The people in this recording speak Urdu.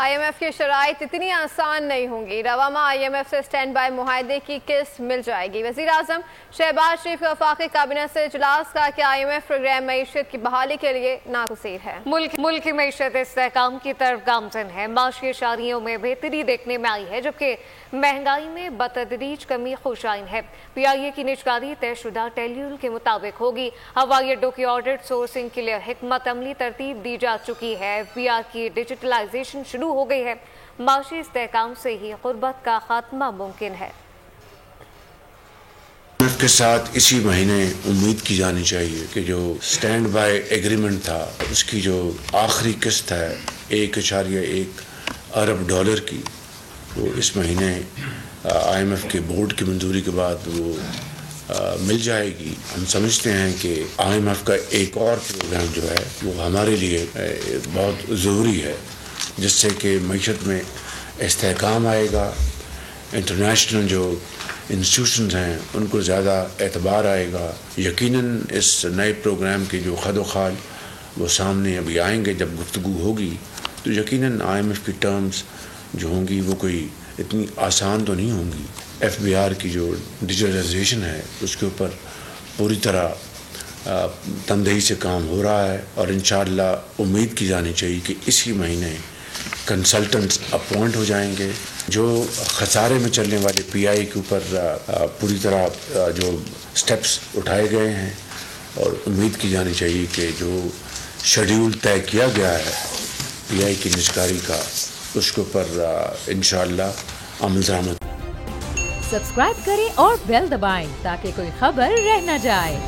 IMF کی شرائط اتنی آسان نہیں ہوں گی، رواما IMF سے اسٹینڈ بائی معاہدے کی قسط مل جائے گی۔ وزیر اعظم شہباز شریف کا وفاقی کابینہ سے اجلاس کا کہ IMF پروگرام معیشت کی بحالی کے لیے ناگزیر ہے۔ ملک کی معیشت استحکام کی طرف گامزن ہے، معاشی اشاریوں میں بہتری دیکھنے میں آئی ہے جبکہ مہنگائی میں بتدریج کمی خوشائن ہے۔ PIA کی نجکاری طے شدہ ٹیلیول کے مطابق ہوگی۔ ہوائی اڈوں کی آڈٹ سورسنگ کے لیے حکمت عملی ترتیب دی جا چکی ہے۔ FBR کی ڈیجیٹلائزیشن شروع ہو گئی ہے۔ معاشی استحکام سے ہی غربت کا خاتمہ ممکن ہے۔ IMF کے ساتھ اسی مہینے امید کی جانی چاہیے کہ جو سٹینڈ بائی ایگریمنٹ تھا اس کی جو آخری قسط ہے 1.1 ارب ڈالر کی، وہ اس مہینے IMF کے بورڈ کی منظوری کے بعد وہ مل جائے گی۔ ہم سمجھتے ہیں کہ IMF کا ایک اور پروگرام جو ہے وہ ہمارے لیے بہت ضروری ہے، جس سے کہ معیشت میں استحکام آئے گا، انٹرنیشنل جو انسٹیٹیوشنز ہیں ان کو زیادہ اعتبار آئے گا۔ یقیناً اس نئے پروگرام کے جو خد و خال وہ سامنے ابھی آئیں گے، جب گفتگو ہوگی تو یقیناً IMF کی ٹرمز جو ہوں گی وہ کوئی اتنی آسان تو نہیں ہوں گی۔ FBR کی جو ڈیجیٹلائزیشن ہے اس کے اوپر پوری طرح تندہی سے کام ہو رہا ہے، اور انشاءاللہ امید کی جانی چاہیے کہ اسی مہینے کنسلٹنٹس اپوائنٹ ہو جائیں گے۔ جو خسارے میں چلنے والے PI کے اوپر پوری طرح جو سٹیپس اٹھائے گئے ہیں، اور امید کی جانی چاہیے کہ جو شیڈیول طے کیا گیا ہے PI کی نجکاری کا، اس کے اوپر انشاءاللہ عمل درآمد۔ سبسکرائب کریں اور بیل دبائیں تاکہ کوئی خبر رہ نہ جائے۔